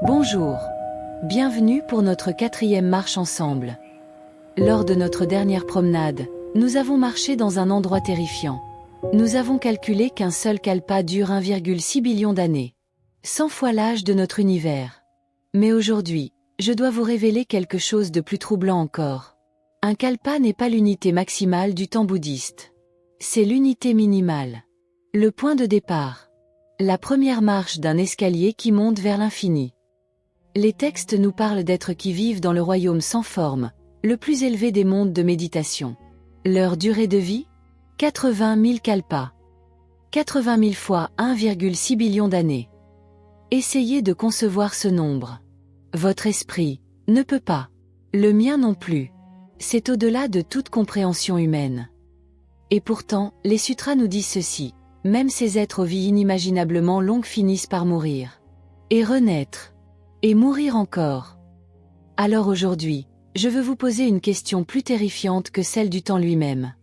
Bonjour. Bienvenue pour notre 4e marche ensemble. Lors de notre dernière promenade, nous avons marché dans un endroit terrifiant. Nous avons calculé qu'un seul kalpa dure 1,6 billion d'années. 100 fois l'âge de notre univers. Mais aujourd'hui, je dois vous révéler quelque chose de plus troublant encore. Un kalpa n'est pas l'unité maximale du temps bouddhiste. C'est l'unité minimale. Le point de départ. La première marche d'un escalier qui monte vers l'infini. Les textes nous parlent d'êtres qui vivent dans le royaume sans forme, le plus élevé des mondes de méditation. Leur durée de vie ? 80 000 kalpas. 80 000 fois 1,6 billion d'années. Essayez de concevoir ce nombre. Votre esprit ne peut pas. Le mien non plus. C'est au-delà de toute compréhension humaine. Et pourtant, les sutras nous disent ceci. Même ces êtres aux vies inimaginablement longues finissent par mourir. Et renaître. Et mourir encore. Alors aujourd'hui, je veux vous poser une question plus terrifiante que celle du temps lui-même.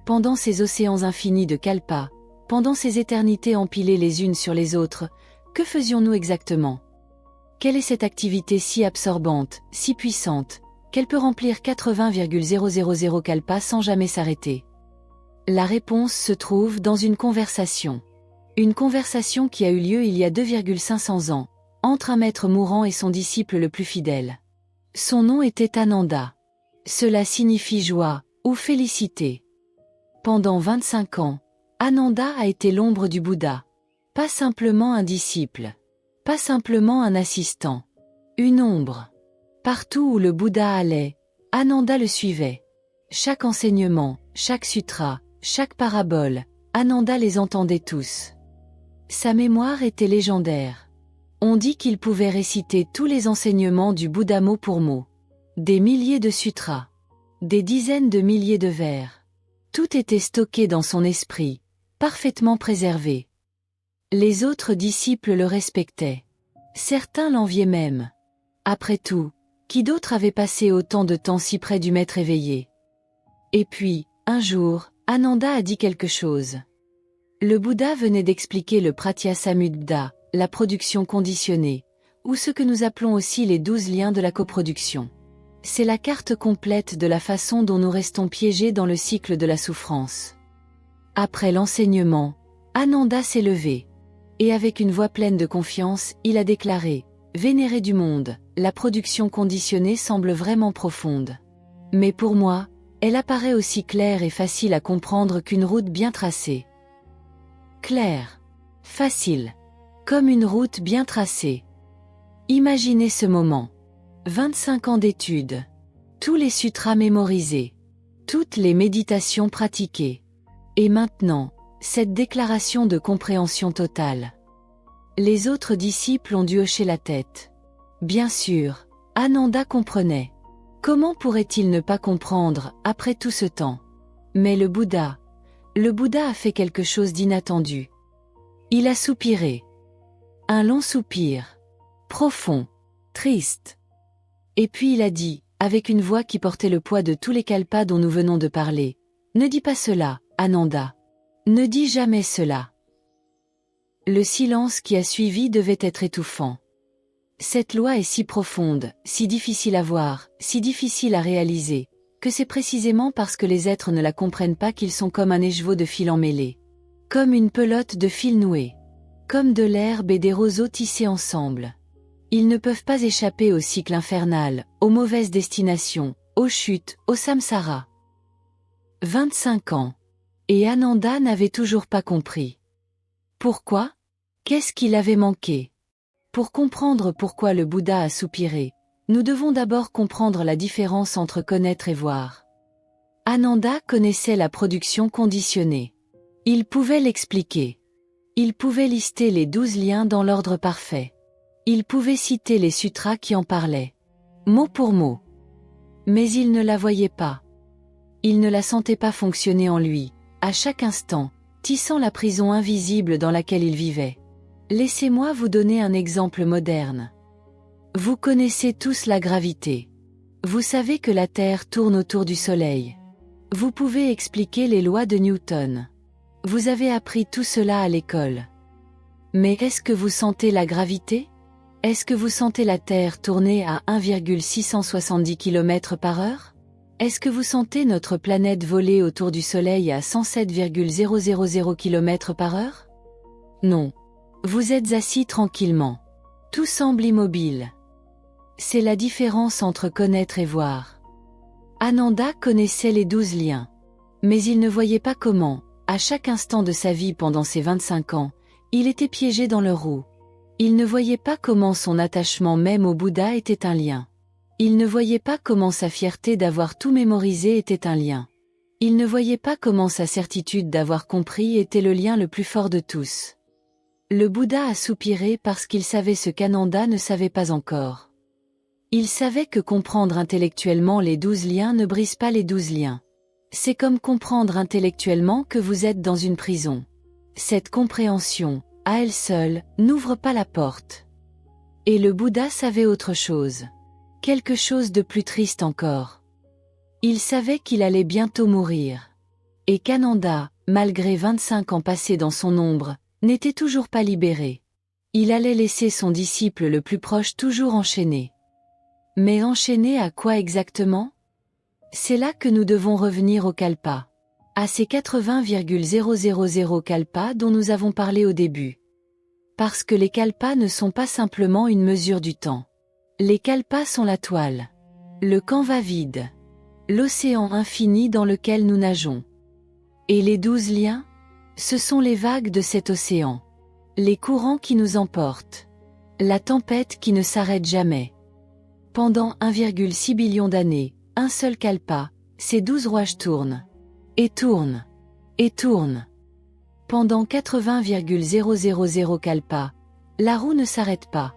Pendant ces océans infinis de kalpas, pendant ces éternités empilées les unes sur les autres, que faisions-nous exactement? Quelle est cette activité si absorbante, si puissante, qu'elle peut remplir 80,000 kalpas sans jamais s'arrêter? La réponse se trouve dans une conversation. Une conversation qui a eu lieu il y a 2,500 ans, entre un maître mourant et son disciple le plus fidèle. Son nom était Ananda. Cela signifie joie, ou félicité. Pendant 25 ans, Ananda a été l'ombre du Bouddha. Pas simplement un disciple. Pas simplement un assistant. Une ombre. Partout où le Bouddha allait, Ananda le suivait. Chaque enseignement, chaque sutra, chaque parabole, Ananda les entendait tous. Sa mémoire était légendaire. On dit qu'il pouvait réciter tous les enseignements du Bouddha mot pour mot. Des milliers de sutras. Des dizaines de milliers de vers. Tout était stocké dans son esprit, parfaitement préservé. Les autres disciples le respectaient. Certains l'enviaient même. Après tout, qui d'autre avait passé autant de temps si près du maître éveillé? Et puis, un jour, Ananda a dit quelque chose. Le Bouddha venait d'expliquer le Pratyasamudda, la production conditionnée, ou ce que nous appelons aussi les 12 liens de la coproduction. C'est la carte complète de la façon dont nous restons piégés dans le cycle de la souffrance. Après l'enseignement, Ananda s'est levé. Et avec une voix pleine de confiance, il a déclaré « Vénéré du monde, la production conditionnée semble vraiment profonde. Mais pour moi, elle apparaît aussi claire et facile à comprendre qu'une route bien tracée. » Claire. Facile. Comme une route bien tracée. Imaginez ce moment. 25 ans d'études. Tous les sutras mémorisés. Toutes les méditations pratiquées. Et maintenant, cette déclaration de compréhension totale. Les autres disciples ont dû hocher la tête. Bien sûr, Ananda comprenait. Comment pourrait-il ne pas comprendre, après tout ce temps? Mais le Bouddha a fait quelque chose d'inattendu. Il a soupiré. Un long soupir. Profond. Triste. Et puis il a dit, avec une voix qui portait le poids de tous les kalpas dont nous venons de parler, « Ne dis pas cela, Ananda. Ne dis jamais cela. » Le silence qui a suivi devait être étouffant. Cette loi est si profonde, si difficile à voir, si difficile à réaliser, que c'est précisément parce que les êtres ne la comprennent pas qu'ils sont comme un écheveau de fil emmêlé. Comme une pelote de fil noué. Comme de l'herbe et des roseaux tissés ensemble. Ils ne peuvent pas échapper au cycle infernal, aux mauvaises destinations, aux chutes, au samsara. 25 ans. Et Ananda n'avait toujours pas compris. Pourquoi? Qu'est-ce qu'il avait manqué? Pour comprendre pourquoi le Bouddha a soupiré, nous devons d'abord comprendre la différence entre connaître et voir. Ananda connaissait la production conditionnée. Il pouvait l'expliquer. Il pouvait lister les 12 liens dans l'ordre parfait. Il pouvait citer les sutras qui en parlaient. Mot pour mot. Mais il ne la voyait pas. Il ne la sentait pas fonctionner en lui, à chaque instant, tissant la prison invisible dans laquelle il vivait. Laissez-moi vous donner un exemple moderne. Vous connaissez tous la gravité. Vous savez que la Terre tourne autour du Soleil. Vous pouvez expliquer les lois de Newton. Vous avez appris tout cela à l'école. Mais est-ce que vous sentez la gravité? Est-ce que vous sentez la Terre tourner à 1,670 km par heure? Est-ce que vous sentez notre planète voler autour du Soleil à 107,000 km par heure? Non. Vous êtes assis tranquillement. Tout semble immobile. C'est la différence entre connaître et voir. Ananda connaissait les 12 liens. Mais il ne voyait pas comment, à chaque instant de sa vie pendant ses 25 ans, il était piégé dans leur roue. Il ne voyait pas comment son attachement même au Bouddha était un lien. Il ne voyait pas comment sa fierté d'avoir tout mémorisé était un lien. Il ne voyait pas comment sa certitude d'avoir compris était le lien le plus fort de tous. Le Bouddha a soupiré parce qu'il savait ce qu'Ananda ne savait pas encore. Il savait que comprendre intellectuellement les 12 liens ne brise pas les 12 liens. C'est comme comprendre intellectuellement que vous êtes dans une prison. Cette compréhension, à elle seule, n'ouvre pas la porte. Et le Bouddha savait autre chose. Quelque chose de plus triste encore. Il savait qu'il allait bientôt mourir. Et qu'Ananda, malgré 25 ans passés dans son ombre, n'était toujours pas libéré. Il allait laisser son disciple le plus proche toujours enchaîné. Mais enchaîné à quoi exactement? C'est là que nous devons revenir au kalpa. À ces 80,000 kalpas dont nous avons parlé au début. Parce que les kalpas ne sont pas simplement une mesure du temps. Les kalpas sont la toile. Le canevas vide. L'océan infini dans lequel nous nageons. Et les 12 liens? Ce sont les vagues de cet océan. Les courants qui nous emportent. La tempête qui ne s'arrête jamais. Pendant 1,6 billion d'années, un seul kalpa, ces 12 rouages tournent. Et tournent. Et tournent. Pendant 80,000 kalpas, la roue ne s'arrête pas.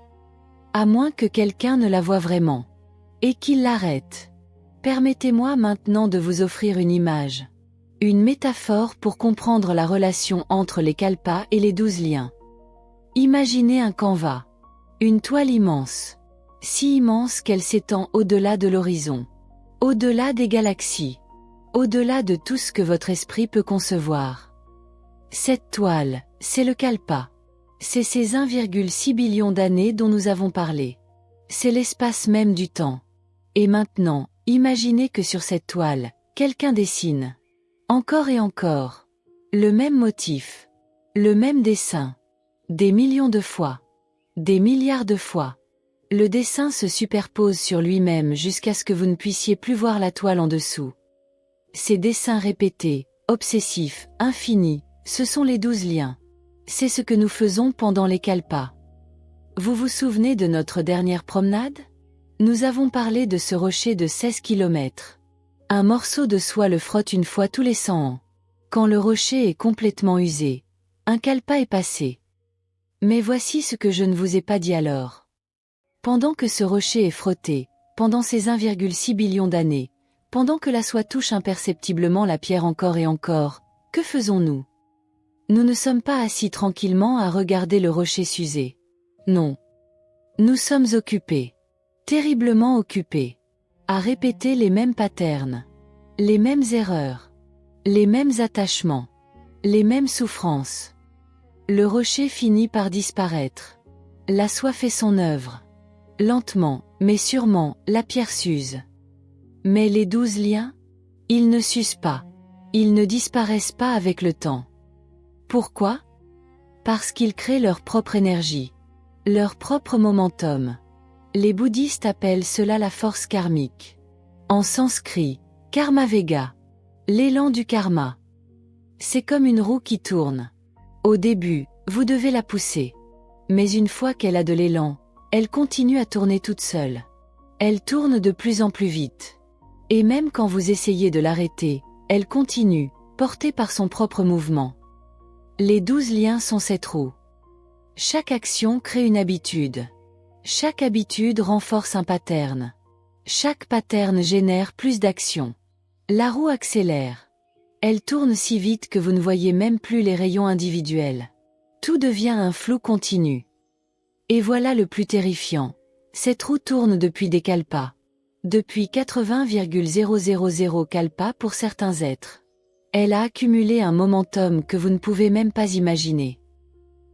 À moins que quelqu'un ne la voie vraiment. Et qu'il l'arrête. Permettez-moi maintenant de vous offrir une image. Une métaphore pour comprendre la relation entre les kalpas et les 12 liens. Imaginez un canevas. Une toile immense. Si immense qu'elle s'étend au-delà de l'horizon. Au-delà des galaxies. Au-delà de tout ce que votre esprit peut concevoir. Cette toile, c'est le kalpa. C'est ces 1,6 billion d'années dont nous avons parlé. C'est l'espace même du temps. Et maintenant, imaginez que sur cette toile, quelqu'un dessine. Encore et encore. Le même motif. Le même dessin. Des millions de fois. Des milliards de fois. Le dessin se superpose sur lui-même jusqu'à ce que vous ne puissiez plus voir la toile en dessous. Ces dessins répétés, obsessifs, infinis, ce sont les 12 liens. C'est ce que nous faisons pendant les kalpas. Vous vous souvenez de notre dernière promenade? Nous avons parlé de ce rocher de 16 km. Un morceau de soie le frotte une fois tous les 100 ans. Quand le rocher est complètement usé, un kalpa est passé. Mais voici ce que je ne vous ai pas dit alors. Pendant que ce rocher est frotté, pendant ces 1,6 billion d'années, pendant que la soie touche imperceptiblement la pierre encore et encore, que faisons-nous? Nous ne sommes pas assis tranquillement à regarder le rocher s'user. Non. Nous sommes occupés. Terriblement occupés. À répéter les mêmes patterns. Les mêmes erreurs. Les mêmes attachements. Les mêmes souffrances. Le rocher finit par disparaître. La soie fait son œuvre. Lentement, mais sûrement, la pierre s'use. Mais les 12 liens? Ils ne s'usent pas. Ils ne disparaissent pas avec le temps. Pourquoi? Parce qu'ils créent leur propre énergie. Leur propre momentum. Les bouddhistes appellent cela la force karmique. En sanskrit, karma vega. L'élan du karma. C'est comme une roue qui tourne. Au début, vous devez la pousser. Mais une fois qu'elle a de l'élan, elle continue à tourner toute seule. Elle tourne de plus en plus vite. Et même quand vous essayez de l'arrêter, elle continue, portée par son propre mouvement. Les 12 liens sont cette roue. Chaque action crée une habitude. Chaque habitude renforce un pattern. Chaque pattern génère plus d'actions. La roue accélère. Elle tourne si vite que vous ne voyez même plus les rayons individuels. Tout devient un flou continu. Et voilà le plus terrifiant. Cette roue tourne depuis des kalpas. Depuis 80,000 kalpas pour certains êtres. Elle a accumulé un momentum que vous ne pouvez même pas imaginer.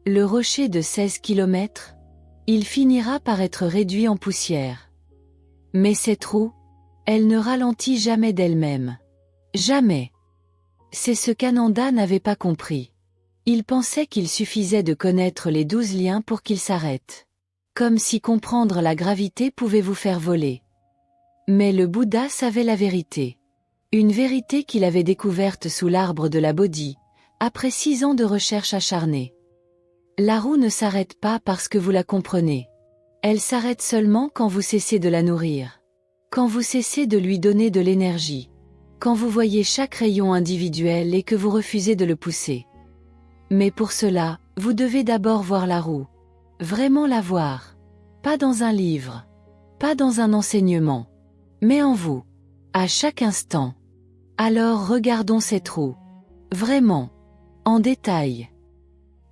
Le rocher de 16 km? Il finira par être réduit en poussière. Mais cette roue, elle ne ralentit jamais d'elle-même. Jamais. C'est ce qu'Ananda n'avait pas compris. Il pensait qu'il suffisait de connaître les 12 liens pour qu'il s'arrête. Comme si comprendre la gravité pouvait vous faire voler. Mais le Bouddha savait la vérité. Une vérité qu'il avait découverte sous l'arbre de la Bodhi, après 6 ans de recherche acharnée. La roue ne s'arrête pas parce que vous la comprenez. Elle s'arrête seulement quand vous cessez de la nourrir. Quand vous cessez de lui donner de l'énergie. Quand vous voyez chaque rayon individuel et que vous refusez de le pousser. Mais pour cela, vous devez d'abord voir la roue. Vraiment la voir. Pas dans un livre. Pas dans un enseignement. Mais en vous. À chaque instant. Alors regardons cette roue. Vraiment. En détail.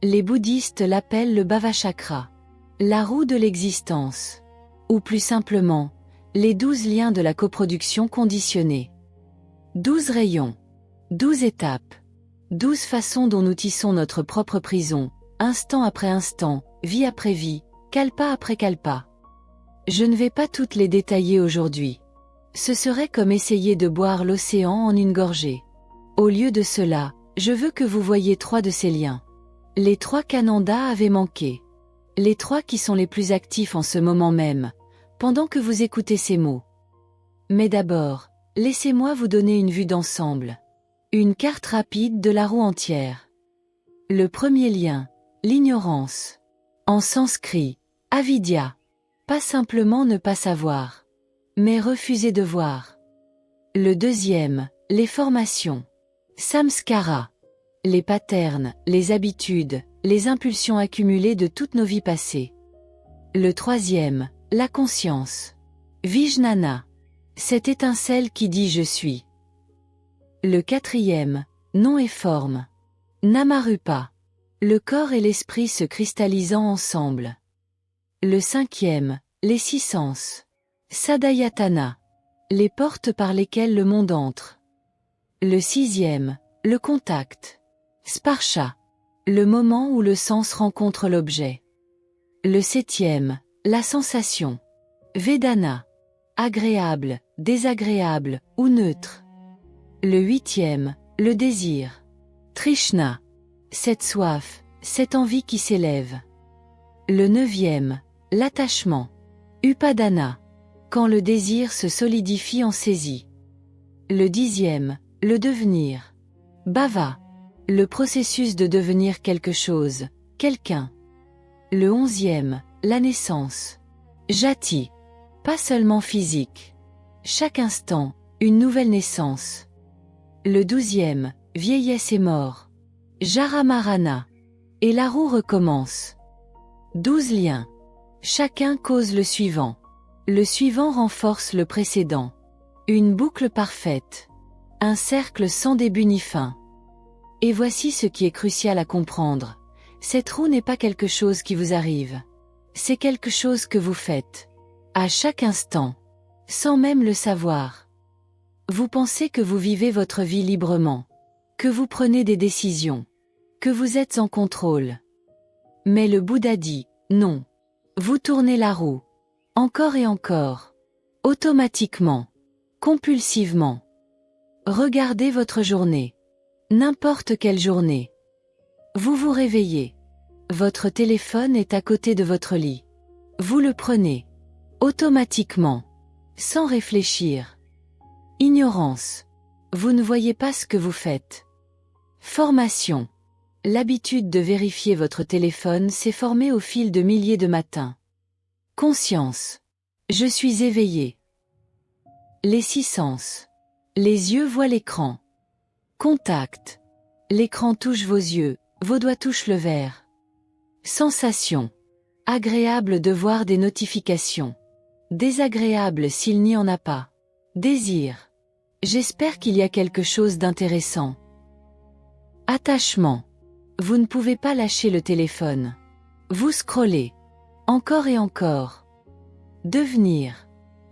Les bouddhistes l'appellent le Bhavachakra. La roue de l'existence. Ou plus simplement, les 12 liens de la coproduction conditionnée. 12 rayons. 12 étapes. 12 façons dont nous tissons notre propre prison, instant après instant, vie après vie, kalpa après kalpa. Je ne vais pas toutes les détailler aujourd'hui. Ce serait comme essayer de boire l'océan en une gorgée. Au lieu de cela, je veux que vous voyiez 3 de ces liens. Les 3 qu'Ananda avait manqué. Les 3 qui sont les plus actifs en ce moment même, pendant que vous écoutez ces mots. Mais d'abord, laissez-moi vous donner une vue d'ensemble. Une carte rapide de la roue entière. Le premier lien, l'ignorance. En sanskrit, avidya. Pas simplement ne pas savoir, mais refuser de voir. Le deuxième, les formations. Samskara. Les patterns, les habitudes, les impulsions accumulées de toutes nos vies passées. Le troisième, la conscience. Vijnana. Cette étincelle qui dit je suis. Le quatrième, nom et forme. Namarupa. Le corps et l'esprit se cristallisant ensemble. Le cinquième, les 6 sens. Sadayatana. Les portes par lesquelles le monde entre. Le sixième, le contact. Sparsha. Le moment où le sens rencontre l'objet. Le septième, la sensation. Vedana. Agréable, désagréable ou neutre. Le huitième, le désir. Trishna. Cette soif, cette envie qui s'élève. Le neuvième, l'attachement. Upadana. Quand le désir se solidifie en saisie. Le dixième, le devenir. Bhava. Le processus de devenir quelque chose, quelqu'un. Le onzième, la naissance. Jati. Pas seulement physique. Chaque instant, une nouvelle naissance. Le douzième, vieillesse et mort. Jaramarana. Et la roue recommence. 12 liens. Chacun cause le suivant. Le suivant renforce le précédent. Une boucle parfaite. Un cercle sans début ni fin. Et voici ce qui est crucial à comprendre. Cette roue n'est pas quelque chose qui vous arrive. C'est quelque chose que vous faites. À chaque instant. Sans même le savoir. Vous pensez que vous vivez votre vie librement. Que vous prenez des décisions. Que vous êtes en contrôle. Mais le Bouddha dit, non. Vous tournez la roue. Encore et encore. Automatiquement. Compulsivement. Regardez votre journée. N'importe quelle journée. Vous vous réveillez. Votre téléphone est à côté de votre lit. Vous le prenez. Automatiquement. Sans réfléchir. Ignorance. Vous ne voyez pas ce que vous faites. Formation. L'habitude de vérifier votre téléphone s'est formée au fil de milliers de matins. Conscience. Je suis éveillé. Les 6 sens. Les yeux voient l'écran. Contact. L'écran touche vos yeux, vos doigts touchent le verre. Sensation. Agréable de voir des notifications. Désagréable s'il n'y en a pas. Désir. J'espère qu'il y a quelque chose d'intéressant. Attachement. Vous ne pouvez pas lâcher le téléphone. Vous scrollez. Encore et encore. Devenir.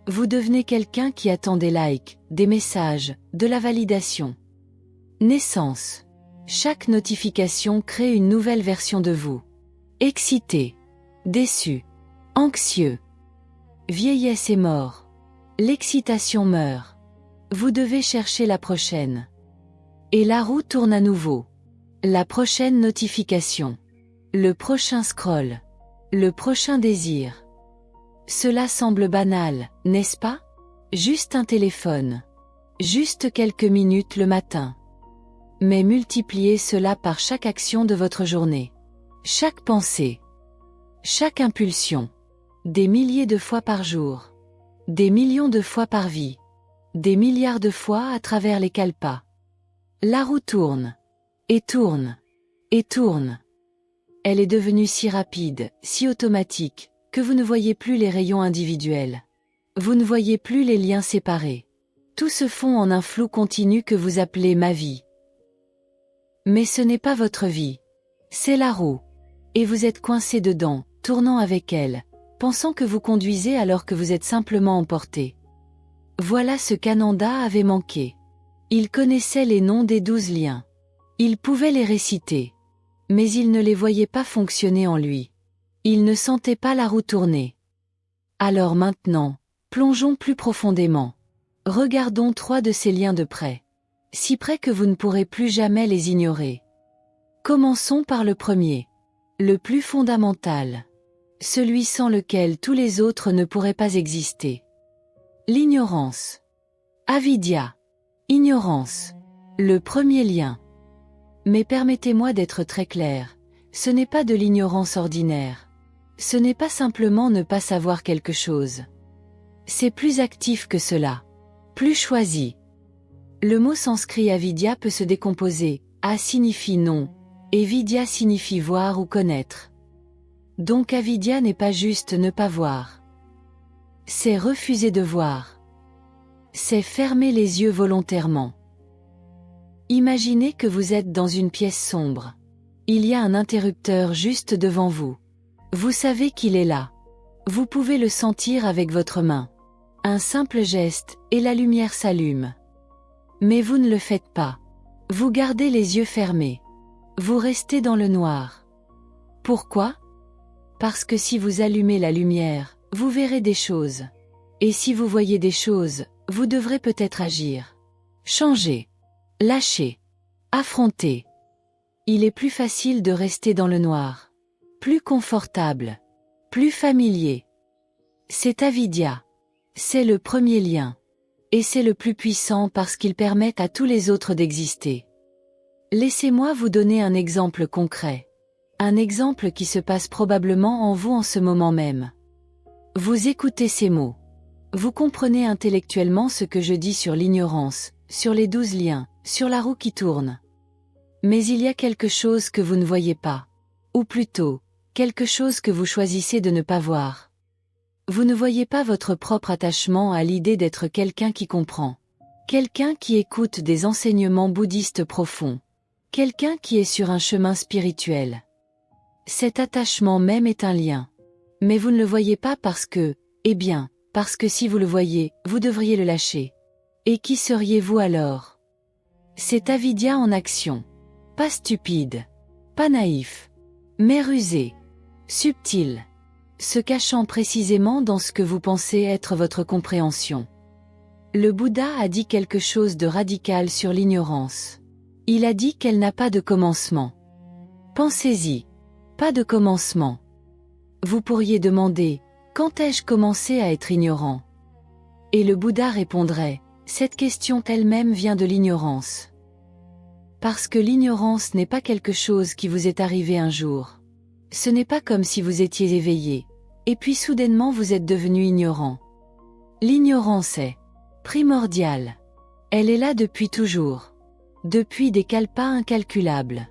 Vous devenez quelqu'un qui attend des likes, des messages, de la validation. Naissance. Chaque notification crée une nouvelle version de vous. Excité. Déçu. Anxieux. Vieillesse et mort. L'excitation meurt. Vous devez chercher la prochaine. Et la roue tourne à nouveau. La prochaine notification. Le prochain scroll. Le prochain désir. Cela semble banal, n'est-ce pas? Juste un téléphone. Juste quelques minutes le matin. Mais multipliez cela par chaque action de votre journée. Chaque pensée. Chaque impulsion. Des milliers de fois par jour. Des millions de fois par vie. Des milliards de fois à travers les kalpas. La roue tourne. Et tourne. Et tourne. Elle est devenue si rapide, si automatique, que vous ne voyez plus les rayons individuels. Vous ne voyez plus les liens séparés. Tout se fond en un flou continu que vous appelez ma vie. Mais ce n'est pas votre vie. C'est la roue. Et vous êtes coincé dedans, tournant avec elle, pensant que vous conduisez alors que vous êtes simplement emporté. Voilà ce qu'Ananda avait manqué. Il connaissait les noms des 12 liens. Il pouvait les réciter. Mais il ne les voyait pas fonctionner en lui. Il ne sentait pas la roue tourner. Alors maintenant, plongeons plus profondément. Regardons 3 de ces liens de près. Si près que vous ne pourrez plus jamais les ignorer. Commençons par le premier. Le plus fondamental. Celui sans lequel tous les autres ne pourraient pas exister. L'ignorance. Avidya. Ignorance. Le premier lien. Mais permettez-moi d'être très clair, ce n'est pas de l'ignorance ordinaire. Ce n'est pas simplement ne pas savoir quelque chose. C'est plus actif que cela. Plus choisi. Le mot sanskrit avidya peut se décomposer. A signifie non, et vidya signifie voir ou connaître. Donc avidya n'est pas juste ne pas voir. C'est refuser de voir. C'est fermer les yeux volontairement. Imaginez que vous êtes dans une pièce sombre. Il y a un interrupteur juste devant vous. Vous savez qu'il est là. Vous pouvez le sentir avec votre main. Un simple geste, et la lumière s'allume. Mais vous ne le faites pas. Vous gardez les yeux fermés. Vous restez dans le noir. Pourquoi? Parce que si vous allumez la lumière, vous verrez des choses. Et si vous voyez des choses, vous devrez peut-être agir. Changer. Lâcher. Affronter. Il est plus facile de rester dans le noir. Plus confortable. Plus familier. C'est avidya. C'est le premier lien. Et c'est le plus puissant parce qu'il permet à tous les autres d'exister. Laissez-moi vous donner un exemple concret. Un exemple qui se passe probablement en vous en ce moment même. Vous écoutez ces mots. Vous comprenez intellectuellement ce que je dis sur l'ignorance, sur les 12 liens, sur la roue qui tourne. Mais il y a quelque chose que vous ne voyez pas. Ou plutôt, quelque chose que vous choisissez de ne pas voir. Vous ne voyez pas votre propre attachement à l'idée d'être quelqu'un qui comprend. Quelqu'un qui écoute des enseignements bouddhistes profonds. Quelqu'un qui est sur un chemin spirituel. Cet attachement même est un lien. Mais vous ne le voyez pas parce que, parce que si vous le voyez, vous devriez le lâcher. Et qui seriez-vous alors? C'est avidya en action. Pas stupide. Pas naïf. Mais rusé. Subtil. Se cachant précisément dans ce que vous pensez être votre compréhension. Le Bouddha a dit quelque chose de radical sur l'ignorance. Il a dit qu'elle n'a pas de commencement. Pensez-y. Pas de commencement. Vous pourriez demander, quand ai-je commencé à être ignorant? Et le Bouddha répondrait, cette question elle-même vient de l'ignorance. Parce que l'ignorance n'est pas quelque chose qui vous est arrivé un jour. Ce n'est pas comme si vous étiez éveillé, et puis soudainement vous êtes devenu ignorant. L'ignorance est primordiale. Elle est là depuis toujours. Depuis des kalpas incalculables.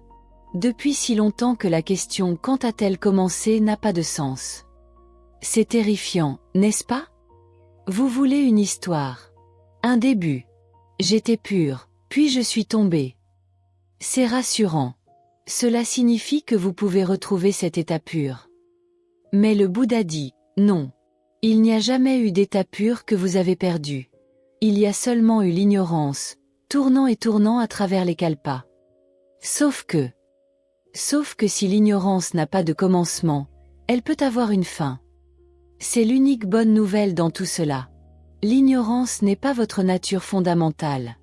Depuis si longtemps que la question quand a-t-elle commencé n'a pas de sens. C'est terrifiant, n'est-ce pas? Vous voulez une histoire. Un début. J'étais pur, puis je suis tombé. C'est rassurant. Cela signifie que vous pouvez retrouver cet état pur. Mais le Bouddha dit, non. Il n'y a jamais eu d'état pur que vous avez perdu. Il y a seulement eu l'ignorance, tournant et tournant à travers les kalpas. Sauf que si l'ignorance n'a pas de commencement, elle peut avoir une fin. C'est l'unique bonne nouvelle dans tout cela. L'ignorance n'est pas votre nature fondamentale.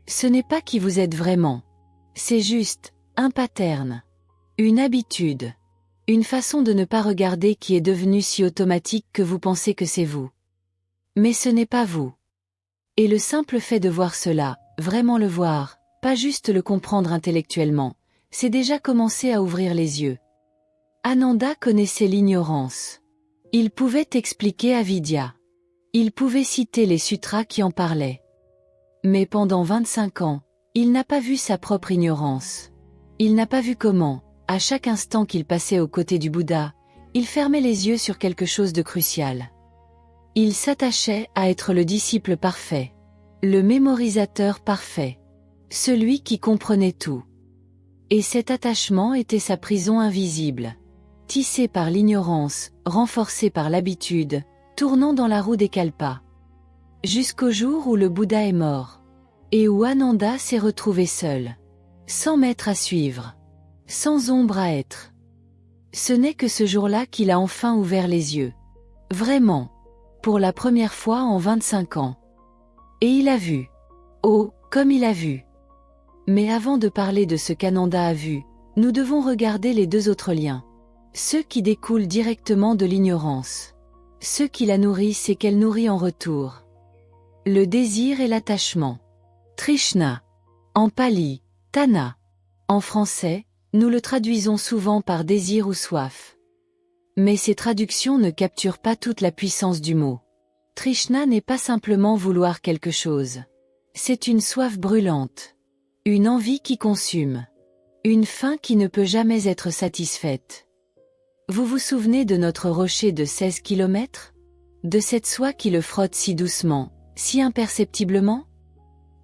Ce n'est pas qui vous êtes vraiment. C'est juste un pattern, une habitude, une façon de ne pas regarder qui est devenue si automatique que vous pensez que c'est vous. Mais ce n'est pas vous. Et le simple fait de voir cela, vraiment le voir, pas juste le comprendre intellectuellement, c'est déjà commencer à ouvrir les yeux. Ananda connaissait l'ignorance. Il pouvait expliquer Avidya. Il pouvait citer les sutras qui en parlaient. Mais pendant 25 ans, il n'a pas vu sa propre ignorance. Il n'a pas vu comment, à chaque instant qu'il passait aux côtés du Bouddha, il fermait les yeux sur quelque chose de crucial. Il s'attachait à être le disciple parfait, le mémorisateur parfait, celui qui comprenait tout. Et cet attachement était sa prison invisible, tissée par l'ignorance, renforcée par l'habitude, tournant dans la roue des kalpas. Jusqu'au jour où le Bouddha est mort. Et où Ananda s'est retrouvé seul. Sans maître à suivre. Sans ombre à être. Ce n'est que ce jour-là qu'il a enfin ouvert les yeux. Vraiment. Pour la première fois en 25 ans. Et il a vu. Oh, comme il a vu. Mais avant de parler de ce qu'Ananda a vu, nous devons regarder les deux autres liens. Ceux qui découlent directement de l'ignorance. Ceux qui la nourrissent et qu'elle nourrit en retour. Le désir et l'attachement. Trishna. En pali, Tana. En français, nous le traduisons souvent par désir ou soif. Mais ces traductions ne capturent pas toute la puissance du mot. Trishna n'est pas simplement vouloir quelque chose. C'est une soif brûlante. Une envie qui consume. Une faim qui ne peut jamais être satisfaite. Vous vous souvenez de notre rocher de 16 kilomètres? De cette soie qui le frotte si doucement, si imperceptiblement?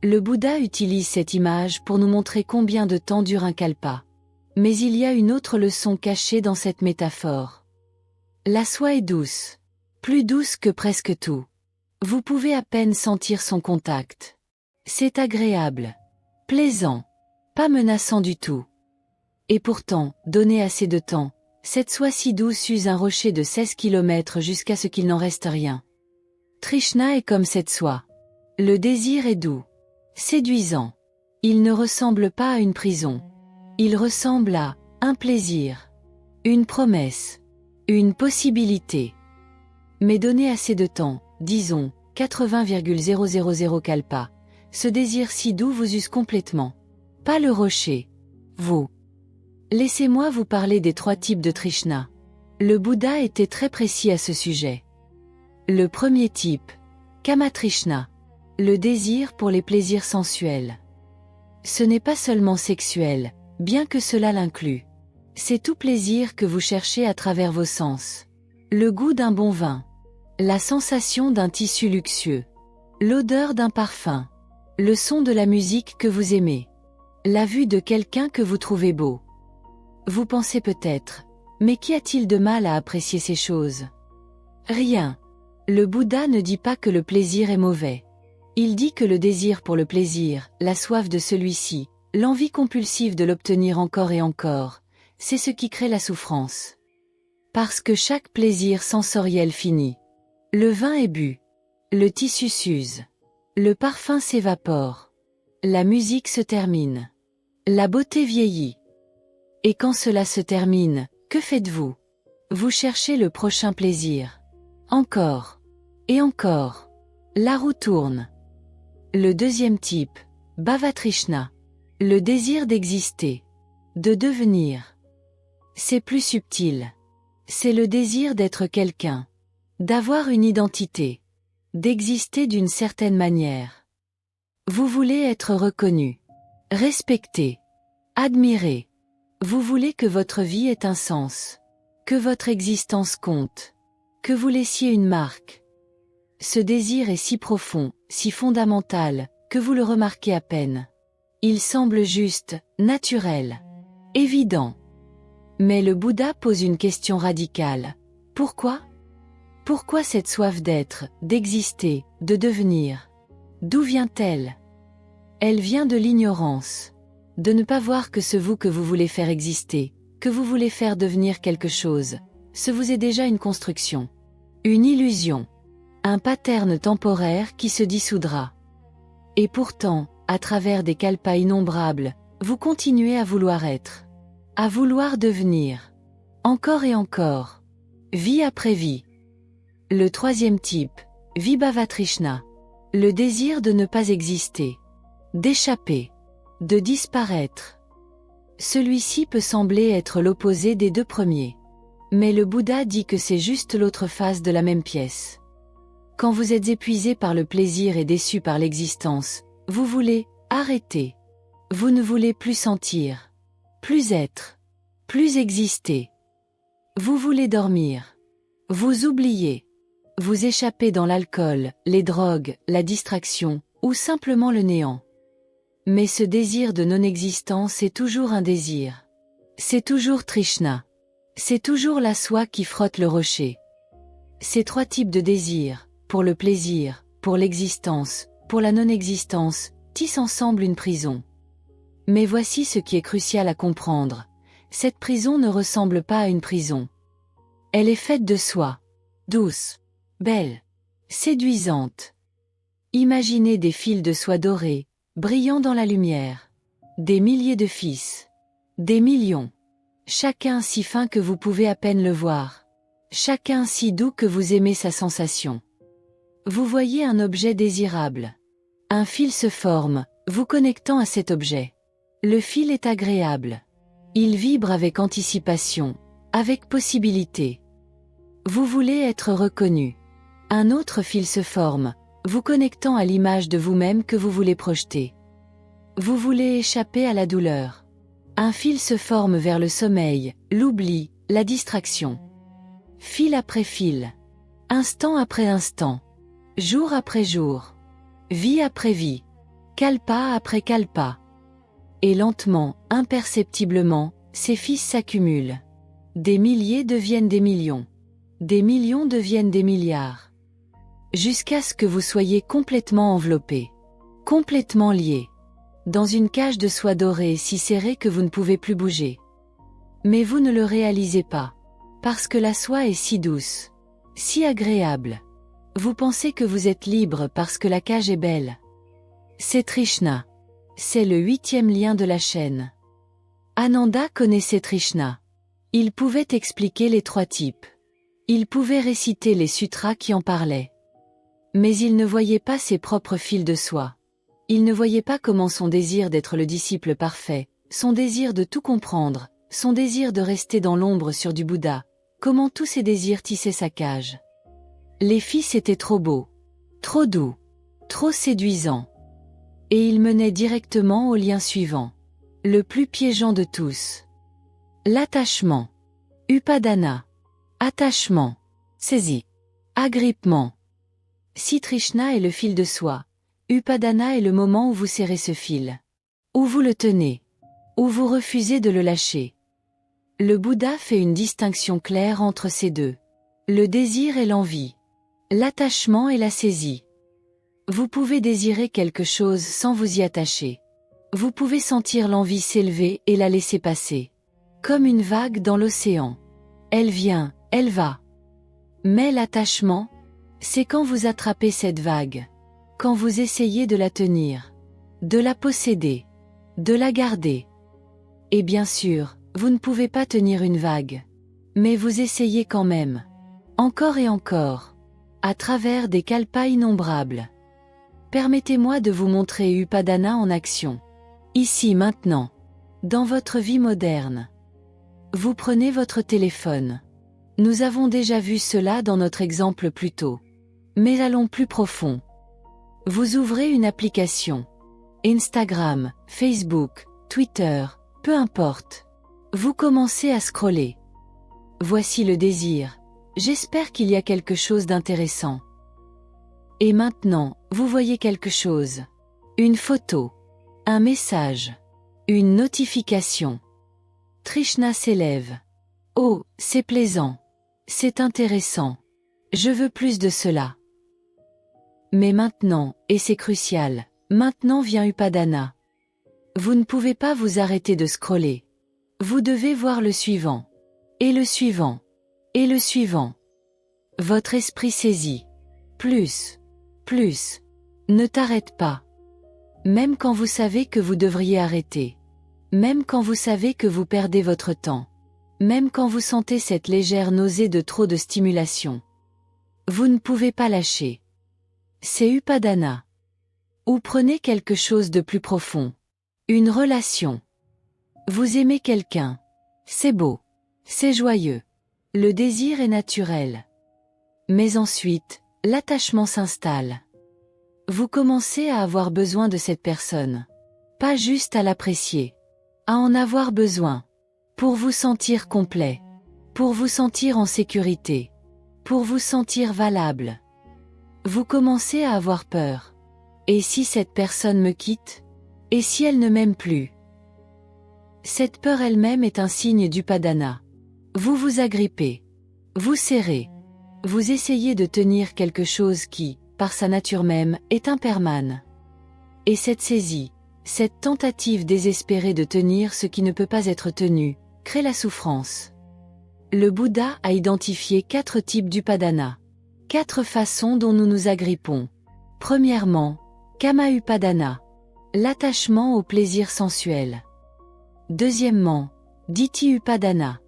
Le Bouddha utilise cette image pour nous montrer combien de temps dure un kalpa. Mais il y a une autre leçon cachée dans cette métaphore. La soie est douce. Plus douce que presque tout. Vous pouvez à peine sentir son contact. C'est agréable. Plaisant. Pas menaçant du tout. Et pourtant, donné assez de temps, cette soie si douce use un rocher de 16 kilomètres jusqu'à ce qu'il n'en reste rien. Trishna est comme cette soie. Le désir est doux. Séduisant. Il ne ressemble pas à une prison. Il ressemble à un plaisir. Une promesse. Une possibilité. Mais donné assez de temps, disons, 80,000 kalpa, ce désir si doux vous use complètement. Pas le rocher. Vous. Laissez-moi vous parler des 3 types de Trishna. Le Bouddha était très précis à ce sujet. Le premier type, Kamatrishna. Le désir pour les plaisirs sensuels. Ce n'est pas seulement sexuel, bien que cela l'inclue. C'est tout plaisir que vous cherchez à travers vos sens. Le goût d'un bon vin. La sensation d'un tissu luxueux. L'odeur d'un parfum. Le son de la musique que vous aimez. La vue de quelqu'un que vous trouvez beau. Vous pensez peut-être, mais qu'y a-t-il de mal à apprécier ces choses? Rien. Le Bouddha ne dit pas que le plaisir est mauvais. Il dit que le désir pour le plaisir, la soif de celui-ci, l'envie compulsive de l'obtenir encore et encore, c'est ce qui crée la souffrance. Parce que chaque plaisir sensoriel finit. Le vin est bu. Le tissu s'use. Le parfum s'évapore. La musique se termine. La beauté vieillit. Et quand cela se termine, que faites-vous? Vous cherchez le prochain plaisir. Encore. Et encore. La roue tourne. Le deuxième type, Bhavatrishna. Le désir d'exister. De devenir. C'est plus subtil. C'est le désir d'être quelqu'un. D'avoir une identité. D'exister d'une certaine manière. Vous voulez être reconnu. Respecté. Admiré. Vous voulez que votre vie ait un sens. Que votre existence compte. Que vous laissiez une marque. Ce désir est si profond, si fondamental, que vous le remarquez à peine. Il semble juste, naturel. Évident. Mais le Bouddha pose une question radicale. Pourquoi? Pourquoi cette soif d'être, d'exister, de devenir? D'où vient-elle? Elle vient de l'ignorance. De ne pas voir que ce vous que vous voulez faire exister, que vous voulez faire devenir quelque chose, ce vous est déjà une construction. Une illusion. Un pattern temporaire qui se dissoudra. Et pourtant, à travers des kalpas innombrables, vous continuez à vouloir être. À vouloir devenir. Encore et encore. Vie après vie. Le troisième type, Vibhava-trishna. Le désir de ne pas exister. D'échapper. De disparaître. Celui-ci peut sembler être l'opposé des deux premiers. Mais le Bouddha dit que c'est juste l'autre face de la même pièce. Quand vous êtes épuisé par le plaisir et déçu par l'existence, vous voulez arrêter. Vous ne voulez plus sentir. Plus être. Plus exister. Vous voulez dormir. Vous oubliez. Vous échappez dans l'alcool, les drogues, la distraction, ou simplement le néant. Mais ce désir de non-existence est toujours un désir. C'est toujours Trishna. C'est toujours la soie qui frotte le rocher. Ces trois types de désirs, pour le plaisir, pour l'existence, pour la non-existence, tissent ensemble une prison. Mais voici ce qui est crucial à comprendre. Cette prison ne ressemble pas à une prison. Elle est faite de soie. Douce. Belle. Séduisante. Imaginez des fils de soie dorée, brillant dans la lumière. Des milliers de fils. Des millions. Chacun si fin que vous pouvez à peine le voir. Chacun si doux que vous aimez sa sensation. Vous voyez un objet désirable. Un fil se forme, vous connectant à cet objet. Le fil est agréable. Il vibre avec anticipation, avec possibilité. Vous voulez être reconnu. Un autre fil se forme, vous connectant à l'image de vous-même que vous voulez projeter. Vous voulez échapper à la douleur. Un fil se forme vers le sommeil, l'oubli, la distraction. Fil après fil. Instant après instant. Jour après jour. Vie après vie. Kalpa après kalpa. Et lentement, imperceptiblement, ces fils s'accumulent. Des milliers deviennent des millions. Des millions deviennent des milliards. Jusqu'à ce que vous soyez complètement enveloppé. Complètement lié. Dans une cage de soie dorée si serrée que vous ne pouvez plus bouger. Mais vous ne le réalisez pas. Parce que la soie est si douce. Si agréable. Vous pensez que vous êtes libre parce que la cage est belle. C'est Trishna. C'est le 8e lien de la chaîne. Ananda connaissait Trishna. Il pouvait expliquer les trois types. Il pouvait réciter les sutras qui en parlaient. Mais il ne voyait pas ses propres fils de soie. Il ne voyait pas comment son désir d'être le disciple parfait, son désir de tout comprendre, son désir de rester dans l'ombre sur du Bouddha, comment tous ces désirs tissaient sa cage. Les fils étaient trop beaux, trop doux, trop séduisants. Et ils menaient directement au lien suivant. Le plus piégeant de tous. L'attachement. Upadana. Attachement. Saisie. Agrippement. Si Trishna est le fil de soie, Upadana est le moment où vous serrez ce fil. Où vous le tenez. Où vous refusez de le lâcher. Le Bouddha fait une distinction claire entre ces deux. Le désir et l'envie. L'attachement et la saisie. Vous pouvez désirer quelque chose sans vous y attacher. Vous pouvez sentir l'envie s'élever et la laisser passer. Comme une vague dans l'océan. Elle vient, elle va. Mais l'attachement, c'est quand vous attrapez cette vague. Quand vous essayez de la tenir. De la posséder. De la garder. Et bien sûr, vous ne pouvez pas tenir une vague. Mais vous essayez quand même. Encore et encore. À travers des kalpas innombrables. Permettez-moi de vous montrer Upadana en action. Ici maintenant. Dans votre vie moderne. Vous prenez votre téléphone. Nous avons déjà vu cela dans notre exemple plus tôt. Mais allons plus profond. Vous ouvrez une application. Instagram, Facebook, Twitter, peu importe. Vous commencez à scroller. Voici le désir. J'espère qu'il y a quelque chose d'intéressant. Et maintenant, vous voyez quelque chose. Une photo. Un message. Une notification. Trishna s'élève. Oh, c'est plaisant. C'est intéressant. Je veux plus de cela. Mais maintenant, et c'est crucial, maintenant vient Upadana. Vous ne pouvez pas vous arrêter de scroller. Vous devez voir le suivant. Et le suivant. Et le suivant. Votre esprit saisit. Plus. Plus. Ne t'arrête pas. Même quand vous savez que vous devriez arrêter. Même quand vous savez que vous perdez votre temps. Même quand vous sentez cette légère nausée de trop de stimulation. Vous ne pouvez pas lâcher. C'est Upadana. Ou prenez quelque chose de plus profond. Une relation. Vous aimez quelqu'un. C'est beau. C'est joyeux. Le désir est naturel. Mais ensuite, l'attachement s'installe. Vous commencez à avoir besoin de cette personne. Pas juste à l'apprécier. À en avoir besoin. Pour vous sentir complet. Pour vous sentir en sécurité. Pour vous sentir valable. Vous commencez à avoir peur. Et si cette personne me quitte? Et si elle ne m'aime plus? Cette peur elle-même est un signe d'Upadana. Vous vous agrippez. Vous serrez. Vous essayez de tenir quelque chose qui, par sa nature même, est impermanent. Et cette saisie, cette tentative désespérée de tenir ce qui ne peut pas être tenu, crée la souffrance. Le Bouddha a identifié 4 types d'Upadana. 4 façons dont nous nous agrippons. Premièrement, Kama Upadana. L'attachement au plaisir sensuel. Deuxièmement, Ditthi Upadana.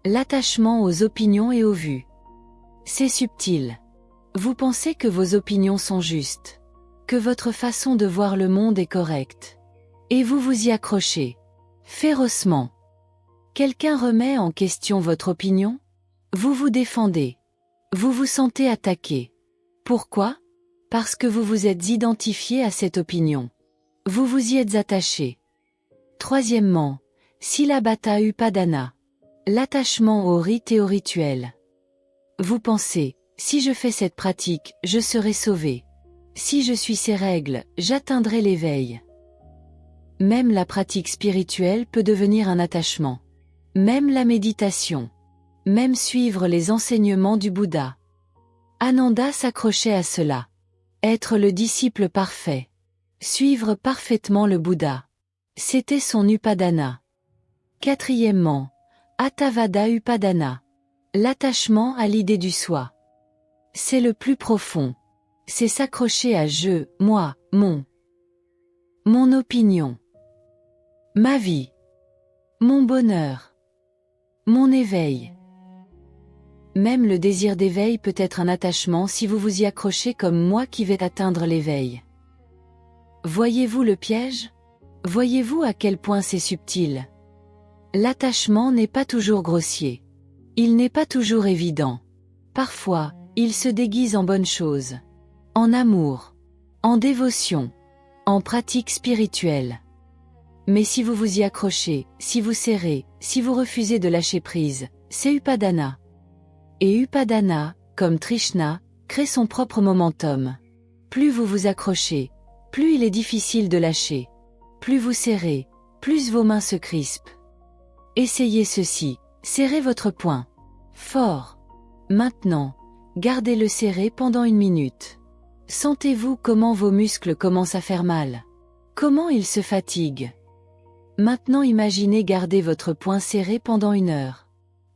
L'attachement aux opinions et aux vues. C'est subtil. Vous pensez que vos opinions sont justes. Que votre façon de voir le monde est correcte. Et vous vous y accrochez. Férocement. Quelqu'un remet en question votre opinion? Vous vous défendez. Vous vous sentez attaqué. Pourquoi? Parce que vous vous êtes identifié à cette opinion. Vous vous y êtes attaché. Troisièmement, Silabhata Upadana. L'attachement aux rites et aux rituels. Vous pensez, si je fais cette pratique, je serai sauvé. Si je suis ces règles, j'atteindrai l'éveil. Même la pratique spirituelle peut devenir un attachement. Même la méditation. Même suivre les enseignements du Bouddha. Ananda s'accrochait à cela. Être le disciple parfait. Suivre parfaitement le Bouddha. C'était son Upadana. Quatrièmement, Attavada Upadana. L'attachement à l'idée du soi. C'est le plus profond. C'est s'accrocher à je, moi, mon opinion. Ma vie. Mon bonheur. Mon éveil. Même le désir d'éveil peut être un attachement si vous vous y accrochez comme moi qui vais atteindre l'éveil. Voyez-vous le piège? Voyez-vous à quel point c'est subtil? L'attachement n'est pas toujours grossier. Il n'est pas toujours évident. Parfois, il se déguise en bonne chose. En amour. En dévotion. En pratique spirituelle. Mais si vous vous y accrochez, si vous serrez, si vous refusez de lâcher prise, c'est Upadana. Et Upadana, comme Trishna, crée son propre momentum. Plus vous vous accrochez, plus il est difficile de lâcher. Plus vous serrez, plus vos mains se crispent. Essayez ceci, serrez votre poing. Fort. Maintenant, gardez-le serré pendant 1 minute. Sentez-vous comment vos muscles commencent à faire mal. Comment ils se fatiguent. Maintenant imaginez garder votre poing serré pendant 1 heure.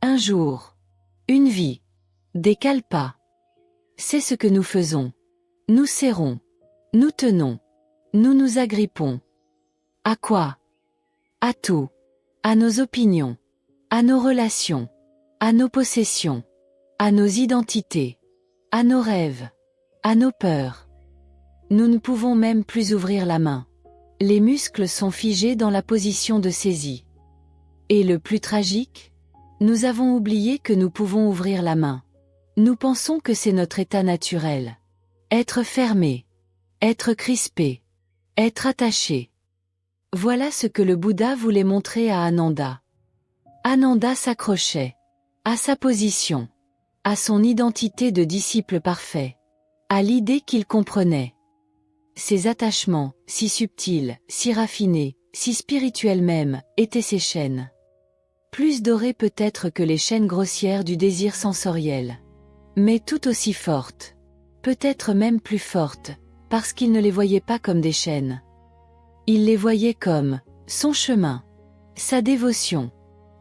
1 jour. 1 vie. Des kalpas. C'est ce que nous faisons. Nous serrons. Nous tenons. Nous nous agrippons. À quoi? À tout. À nos opinions. À nos relations. À nos possessions. À nos identités. À nos rêves. À nos peurs. Nous ne pouvons même plus ouvrir la main. Les muscles sont figés dans la position de saisie. Et le plus tragique? Nous avons oublié que nous pouvons ouvrir la main. Nous pensons que c'est notre état naturel. Être fermé. Être crispé. Être attaché. Voilà ce que le Bouddha voulait montrer à Ananda. Ananda s'accrochait. À sa position. À son identité de disciple parfait. À l'idée qu'il comprenait. Ses attachements, si subtils, si raffinés, si spirituels même, étaient ses chaînes. Plus dorées peut-être que les chaînes grossières du désir sensoriel. Mais tout aussi fortes. Peut-être même plus fortes, parce qu'il ne les voyait pas comme des chaînes. Il les voyait comme son chemin, sa dévotion,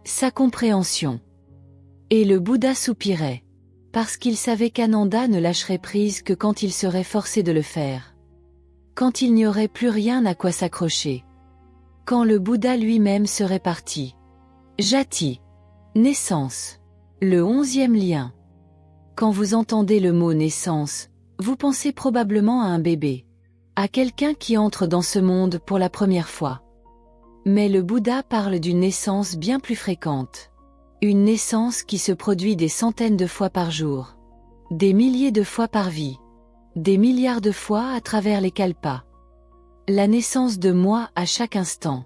sa compréhension. Et le Bouddha soupirait. Parce qu'il savait qu'Ananda ne lâcherait prise que quand il serait forcé de le faire. Quand il n'y aurait plus rien à quoi s'accrocher. Quand le Bouddha lui-même serait parti. Jati. Naissance. Le 11e lien. Quand vous entendez le mot naissance, vous pensez probablement à un bébé. À quelqu'un qui entre dans ce monde pour la première fois. Mais le Bouddha parle d'une naissance bien plus fréquente. Une naissance qui se produit des centaines de fois par jour. Des milliers de fois par vie. Des milliards de fois à travers les kalpas. La naissance de moi à chaque instant.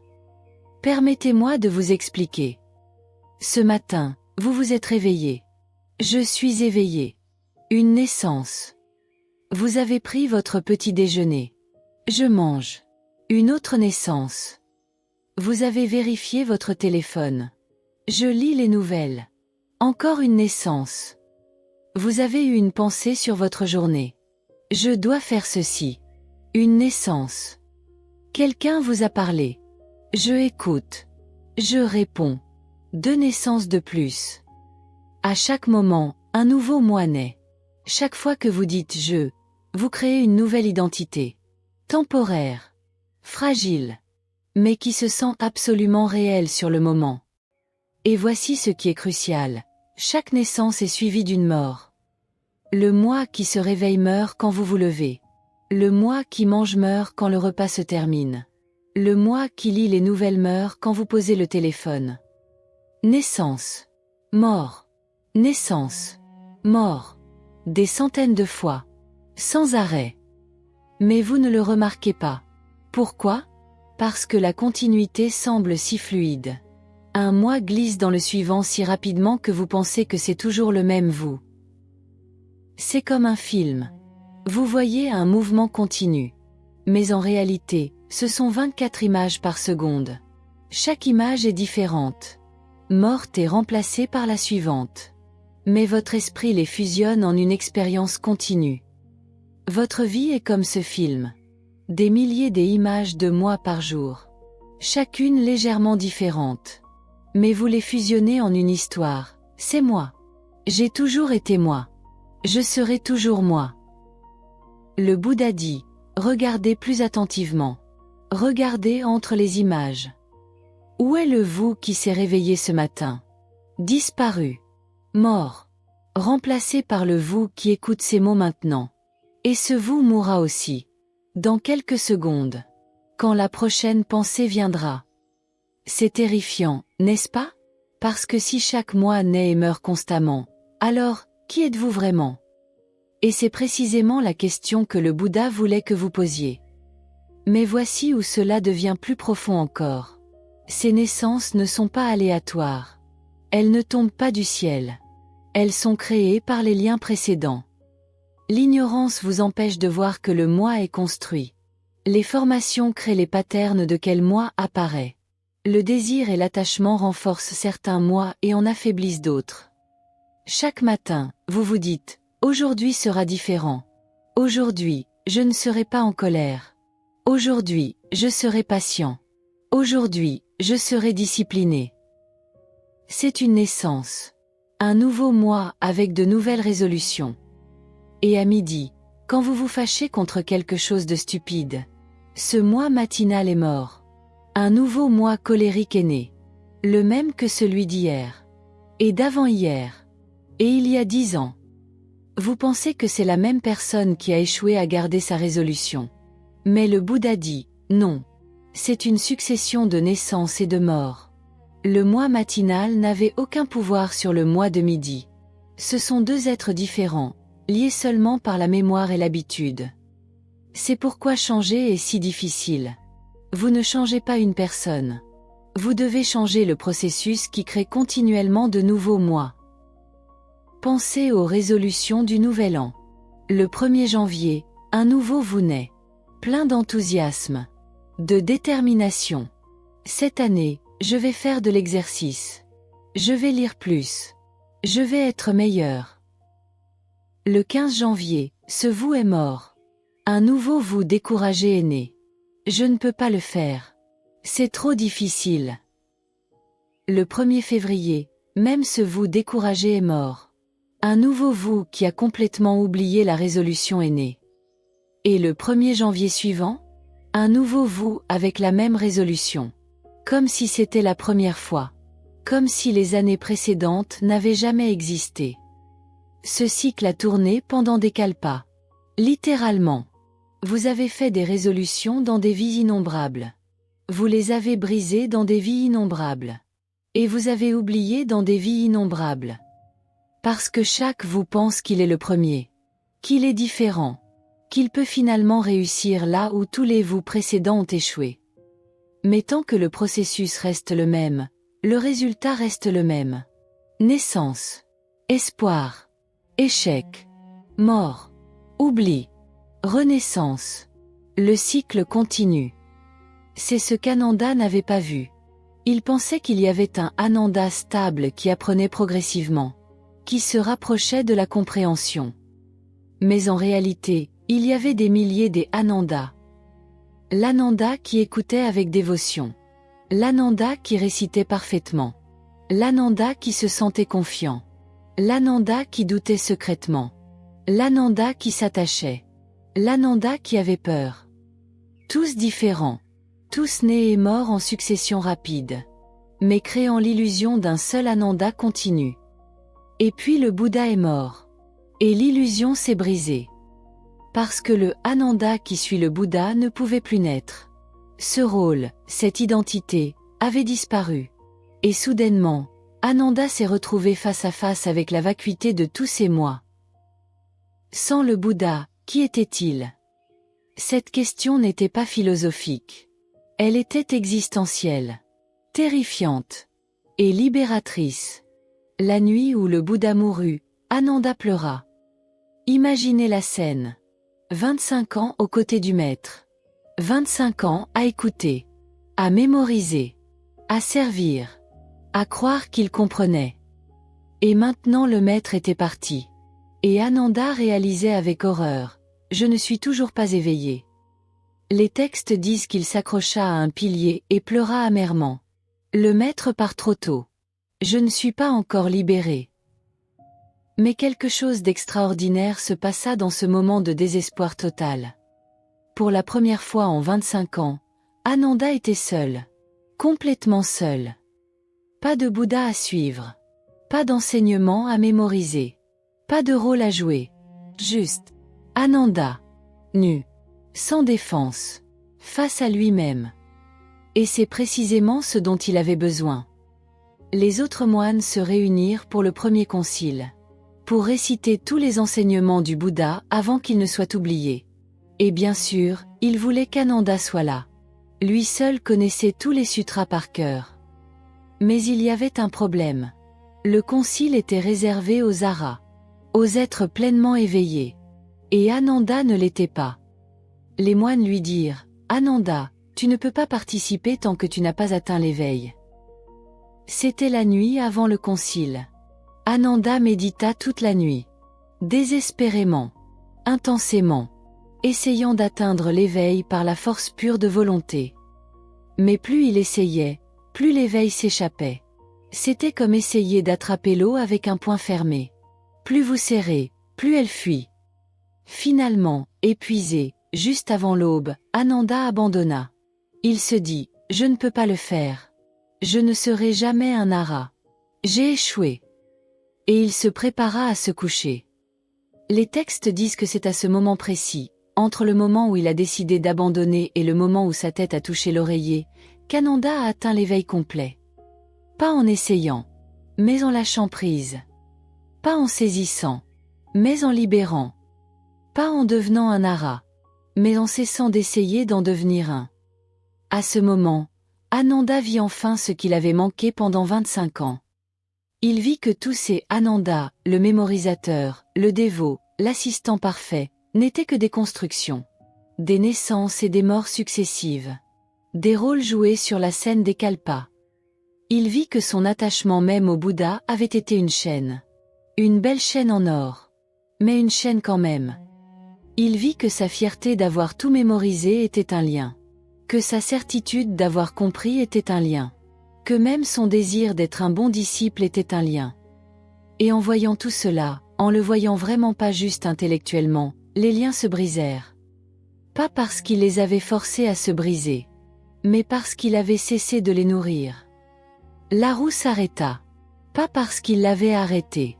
Permettez-moi de vous expliquer. Ce matin, vous vous êtes réveillé. Je suis éveillé. Une naissance. Vous avez pris votre petit déjeuner. Je mange. Une autre naissance. Vous avez vérifié votre téléphone. Je lis les nouvelles. Encore une naissance. Vous avez eu une pensée sur votre journée. Je dois faire ceci. Une naissance. Quelqu'un vous a parlé. Je écoute. Je réponds. 2 naissances de plus. À chaque moment, un nouveau moi naît. Chaque fois que vous dites « je », vous créez une nouvelle identité. Temporaire. Fragile. Mais qui se sent absolument réelle sur le moment. Et voici ce qui est crucial. Chaque naissance est suivie d'une mort. Le moi qui se réveille meurt quand vous vous levez. Le moi qui mange meurt quand le repas se termine. Le moi qui lit les nouvelles meurt quand vous posez le téléphone. Naissance. Mort. Naissance. Mort. Des centaines de fois. Sans arrêt. Mais vous ne le remarquez pas. Pourquoi? Parce que la continuité semble si fluide. Un moi glisse dans le suivant si rapidement que vous pensez que c'est toujours le même vous. C'est comme un film. Vous voyez un mouvement continu. Mais en réalité, ce sont 24 images par seconde. Chaque image est différente. Morte et remplacée par la suivante. Mais votre esprit les fusionne en une expérience continue. Votre vie est comme ce film. Des milliers d'images de moi par jour. Chacune légèrement différente. Mais vous les fusionnez en une histoire. C'est moi. J'ai toujours été moi. Je serai toujours moi. Le Bouddha dit, regardez plus attentivement. Regardez entre les images. Où est le vous qui s'est réveillé ce matin? Disparu. Mort. Remplacé par le vous qui écoute ces mots maintenant. Et ce vous mourra aussi. Dans quelques secondes. Quand la prochaine pensée viendra. C'est terrifiant, n'est-ce pas? Parce que si chaque moi naît et meurt constamment, alors, qui êtes-vous vraiment? Et c'est précisément la question que le Bouddha voulait que vous posiez. Mais voici où cela devient plus profond encore. Ces naissances ne sont pas aléatoires. Elles ne tombent pas du ciel. Elles sont créées par les liens précédents. L'ignorance vous empêche de voir que le moi est construit. Les formations créent les patterns de quel moi apparaît. Le désir et l'attachement renforcent certains moi et en affaiblissent d'autres. Chaque matin, vous vous dites, aujourd'hui sera différent. Aujourd'hui, je ne serai pas en colère. Aujourd'hui, je serai patient. Aujourd'hui, je serai discipliné. C'est une naissance. Un nouveau moi avec de nouvelles résolutions. Et à midi, quand vous vous fâchez contre quelque chose de stupide, ce moi matinal est mort. Un nouveau moi colérique est né. Le même que celui d'hier. Et d'avant-hier. Et il y a 10 ans. Vous pensez que c'est la même personne qui a échoué à garder sa résolution. Mais le Bouddha dit, non. C'est une succession de naissances et de morts. Le moi matinal n'avait aucun pouvoir sur le moi de midi. Ce sont 2 êtres différents, liés seulement par la mémoire et l'habitude. C'est pourquoi changer est si difficile. Vous ne changez pas une personne. Vous devez changer le processus qui crée continuellement de nouveaux moi. Pensez aux résolutions du Nouvel An. Le 1er janvier, un nouveau vous naît. Plein d'enthousiasme. De détermination. Cette année, je vais faire de l'exercice. Je vais lire plus. Je vais être meilleur. Le 15 janvier, ce vous est mort. Un nouveau vous découragé est né. Je ne peux pas le faire. C'est trop difficile. Le 1er février, même ce vous découragé est mort. Un nouveau vous qui a complètement oublié la résolution est né. Et le 1er janvier suivant, un nouveau vous avec la même résolution. Comme si c'était la première fois. Comme si les années précédentes n'avaient jamais existé. Ce cycle a tourné pendant des kalpas. Littéralement. Vous avez fait des résolutions dans des vies innombrables. Vous les avez brisées dans des vies innombrables. Et vous avez oublié dans des vies innombrables. Parce que chaque vous pense qu'il est le premier. Qu'il est différent. Qu'il peut finalement réussir là où tous les vous précédents ont échoué. Mais tant que le processus reste le même, le résultat reste le même. Naissance. Espoir. Échec. Mort. Oubli. Renaissance. Le cycle continue. C'est ce qu'Ananda n'avait pas vu. Il pensait qu'il y avait un Ananda stable qui apprenait progressivement, qui se rapprochait de la compréhension. Mais en réalité, il y avait des milliers des Ananda. L'Ananda qui écoutait avec dévotion. L'Ananda qui récitait parfaitement. L'Ananda qui se sentait confiant. L'Ananda qui doutait secrètement. L'Ananda qui s'attachait. L'Ananda qui avait peur. Tous différents. Tous nés et morts en succession rapide. Mais créant l'illusion d'un seul Ananda continu. Et puis le Bouddha est mort. Et l'illusion s'est brisée. Parce que le Ananda qui suit le Bouddha ne pouvait plus naître. Ce rôle, cette identité, avait disparu. Et soudainement, Ananda s'est retrouvé face à face avec la vacuité de tous ces moi. Sans le Bouddha, qui était-il? Cette question n'était pas philosophique. Elle était existentielle, terrifiante et libératrice. La nuit où le Bouddha mourut, Ananda pleura. Imaginez la scène. 25 ans aux côtés du maître. 25 ans à écouter, à mémoriser, à servir, à croire qu'il comprenait. Et maintenant le maître était parti. Et Ananda réalisait avec horreur, je ne suis toujours pas éveillé. Les textes disent qu'il s'accrocha à un pilier et pleura amèrement. Le maître part trop tôt. Je ne suis pas encore libéré. Mais quelque chose d'extraordinaire se passa dans ce moment de désespoir total. Pour la première fois en 25 ans, Ananda était seul. Complètement seul. Pas de Bouddha à suivre. Pas d'enseignement à mémoriser. Pas de rôle à jouer. Juste. Ananda. Nu. Sans défense. Face à lui-même. Et c'est précisément ce dont il avait besoin. Les autres moines se réunirent pour le premier concile. Pour réciter tous les enseignements du Bouddha avant qu'ils ne soient oubliés. Et bien sûr, il voulait qu'Ananda soit là. Lui seul connaissait tous les sutras par cœur. Mais il y avait un problème. Le concile était réservé aux aras. Aux êtres pleinement éveillés. Et Ananda ne l'était pas. Les moines lui dirent, « Ananda, tu ne peux pas participer tant que tu n'as pas atteint l'éveil. » C'était la nuit avant le concile. Ananda médita toute la nuit. Désespérément. Intensément. Essayant d'atteindre l'éveil par la force pure de volonté. Mais plus il essayait, plus l'éveil s'échappait. C'était comme essayer d'attraper l'eau avec un poing fermé. Plus vous serrez, plus elle fuit. Finalement, épuisé, juste avant l'aube, Ananda abandonna. Il se dit, je ne peux pas le faire. Je ne serai jamais un ara. J'ai échoué. Et il se prépara à se coucher. Les textes disent que c'est à ce moment précis, entre le moment où il a décidé d'abandonner et le moment où sa tête a touché l'oreiller, qu'Ananda a atteint l'éveil complet. Pas en essayant, mais en lâchant prise. Pas en saisissant, mais en libérant. Pas en devenant un ara, mais en cessant d'essayer d'en devenir un. À ce moment, Ananda vit enfin ce qu'il avait manqué pendant 25 ans. Il vit que tous ces Ananda, le mémorisateur, le dévot, l'assistant parfait, n'étaient que des constructions. Des naissances et des morts successives. Des rôles joués sur la scène des kalpas. Il vit que son attachement même au Bouddha avait été une chaîne. Une belle chaîne en or. Mais une chaîne quand même. Il vit que sa fierté d'avoir tout mémorisé était un lien. Que sa certitude d'avoir compris était un lien. Que même son désir d'être un bon disciple était un lien. Et en voyant tout cela, en le voyant vraiment pas juste intellectuellement, les liens se brisèrent. Pas parce qu'il les avait forcés à se briser, mais parce qu'il avait cessé de les nourrir. La roue s'arrêta. Pas parce qu'il l'avait arrêtée,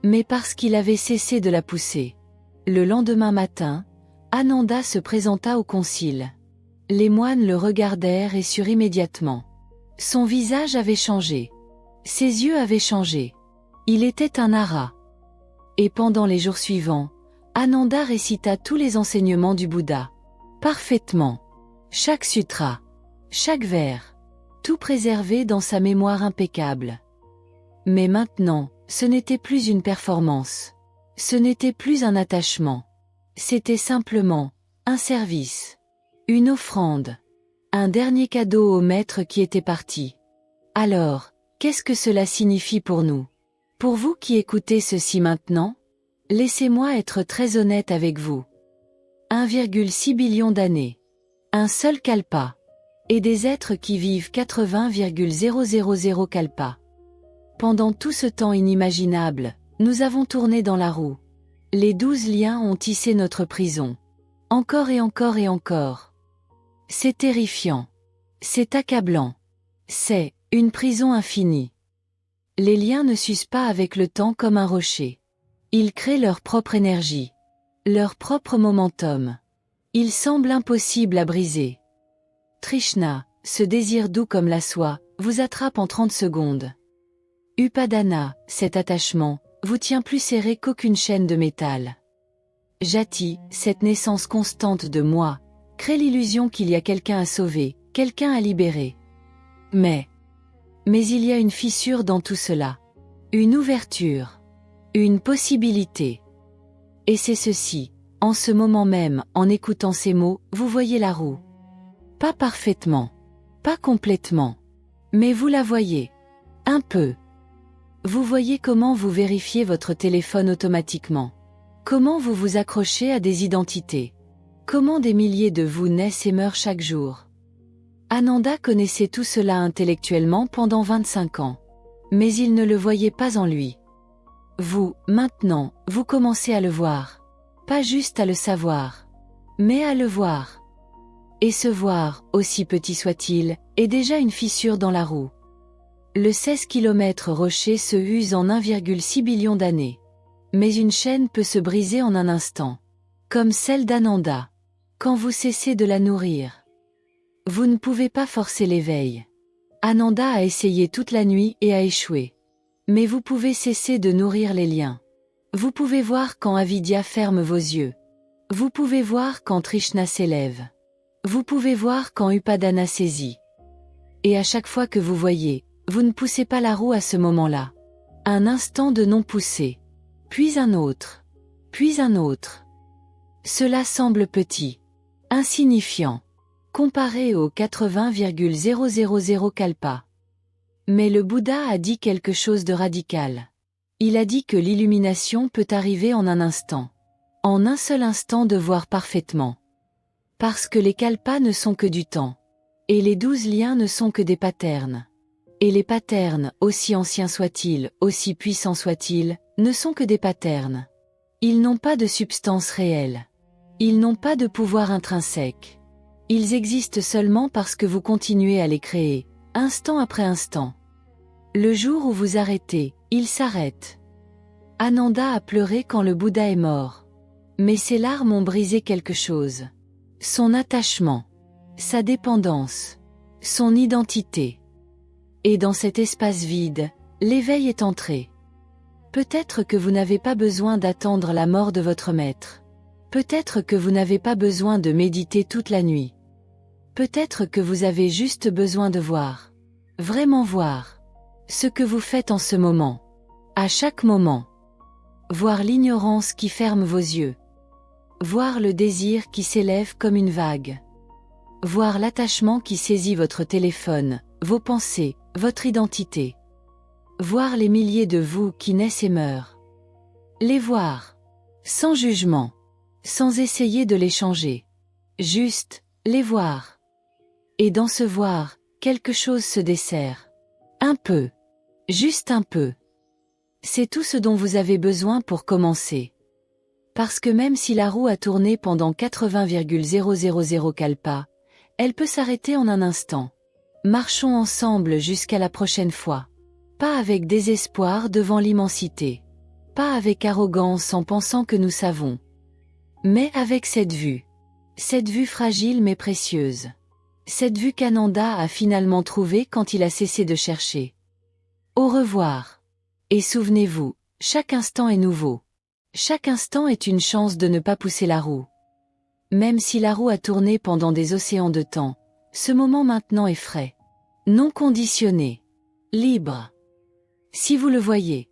mais parce qu'il avait cessé de la pousser. Le lendemain matin, Ananda se présenta au concile. Les moines le regardèrent et surent immédiatement. Son visage avait changé. Ses yeux avaient changé. Il était un ara. Et pendant les jours suivants, Ananda récita tous les enseignements du Bouddha. Parfaitement. Chaque sutra. Chaque vers. Tout préservé dans sa mémoire impeccable. Mais maintenant, ce n'était plus une performance. Ce n'était plus un attachement. C'était simplement un service. Une offrande. Un dernier cadeau au maître qui était parti. Alors, qu'est-ce que cela signifie pour nous? Pour vous qui écoutez ceci maintenant, laissez-moi être très honnête avec vous. 1,6 billion d'années. Un seul kalpa. Et des êtres qui vivent 80,000 kalpas. Pendant tout ce temps inimaginable, nous avons tourné dans la roue. Les 12 liens ont tissé notre prison. Encore et encore et encore. C'est terrifiant. C'est accablant. C'est une prison infinie. Les liens ne s'usent pas avec le temps comme un rocher. Ils créent leur propre énergie. Leur propre momentum. Ils semblent impossibles à briser. Trishna, ce désir doux comme la soie, vous attrape en 30 secondes. Upadana, cet attachement, vous tient plus serré qu'aucune chaîne de métal. Jati, cette naissance constante de moi, crée l'illusion qu'il y a quelqu'un à sauver, quelqu'un à libérer. Mais il y a une fissure dans tout cela. Une ouverture. Une possibilité. Et c'est ceci, en ce moment même, en écoutant ces mots, vous voyez la roue. Pas parfaitement. Pas complètement. Mais vous la voyez. Un peu. Vous voyez comment vous vérifiez votre téléphone automatiquement. Comment vous vous accrochez à des identités. Comment des milliers de vous naissent et meurent chaque jour. Ananda connaissait tout cela intellectuellement pendant 25 ans. Mais il ne le voyait pas en lui. Vous, maintenant, vous commencez à le voir. Pas juste à le savoir. Mais à le voir. Et ce voir, aussi petit soit-il, est déjà une fissure dans la roue. Le 16 km rocher se use en 1,6 billion d'années. Mais une chaîne peut se briser en un instant. Comme celle d'Ananda. Quand vous cessez de la nourrir. Vous ne pouvez pas forcer l'éveil. Ananda a essayé toute la nuit et a échoué. Mais vous pouvez cesser de nourrir les liens. Vous pouvez voir quand Avidya ferme vos yeux. Vous pouvez voir quand Trishna s'élève. Vous pouvez voir quand Upadana saisit. Et à chaque fois que vous voyez, vous ne poussez pas la roue à ce moment-là. Un instant de non-pousser. Puis un autre. Puis un autre. Cela semble petit. Insignifiant. Comparé aux 80,000 kalpas. Mais le Bouddha a dit quelque chose de radical. Il a dit que l'illumination peut arriver en un instant. En un seul instant de voir parfaitement. Parce que les kalpas ne sont que du temps. Et les 12 liens ne sont que des patterns. Et les patterns, aussi anciens soient-ils, aussi puissants soient-ils, ne sont que des patterns. Ils n'ont pas de substance réelle. Ils n'ont pas de pouvoir intrinsèque. Ils existent seulement parce que vous continuez à les créer, instant après instant. Le jour où vous arrêtez, ils s'arrêtent. Ananda a pleuré quand le Bouddha est mort. Mais ses larmes ont brisé quelque chose. Son attachement. Sa dépendance. Son identité. Et dans cet espace vide, l'éveil est entré. Peut-être que vous n'avez pas besoin d'attendre la mort de votre maître. Peut-être que vous n'avez pas besoin de méditer toute la nuit. Peut-être que vous avez juste besoin de voir. Vraiment voir. Ce que vous faites en ce moment. À chaque moment. Voir l'ignorance qui ferme vos yeux. Voir le désir qui s'élève comme une vague. Voir l'attachement qui saisit votre téléphone, vos pensées, votre identité. Voir les milliers de vous qui naissent et meurent. Les voir. Sans jugement. Sans essayer de les changer. Juste, les voir. Et dans ce voir, quelque chose se dessert. Un peu. Juste un peu. C'est tout ce dont vous avez besoin pour commencer. Parce que même si la roue a tourné pendant 80,000 kalpas, elle peut s'arrêter en un instant. Marchons ensemble jusqu'à la prochaine fois. Pas avec désespoir devant l'immensité. Pas avec arrogance en pensant que nous savons. Mais avec cette vue. Cette vue fragile mais précieuse. Cette vue qu'Ananda a finalement trouvée quand il a cessé de chercher. Au revoir. Et souvenez-vous, chaque instant est nouveau. Chaque instant est une chance de ne pas pousser la roue. Même si la roue a tourné pendant des océans de temps, ce moment maintenant est frais. Non conditionné. Libre. Si vous le voyez,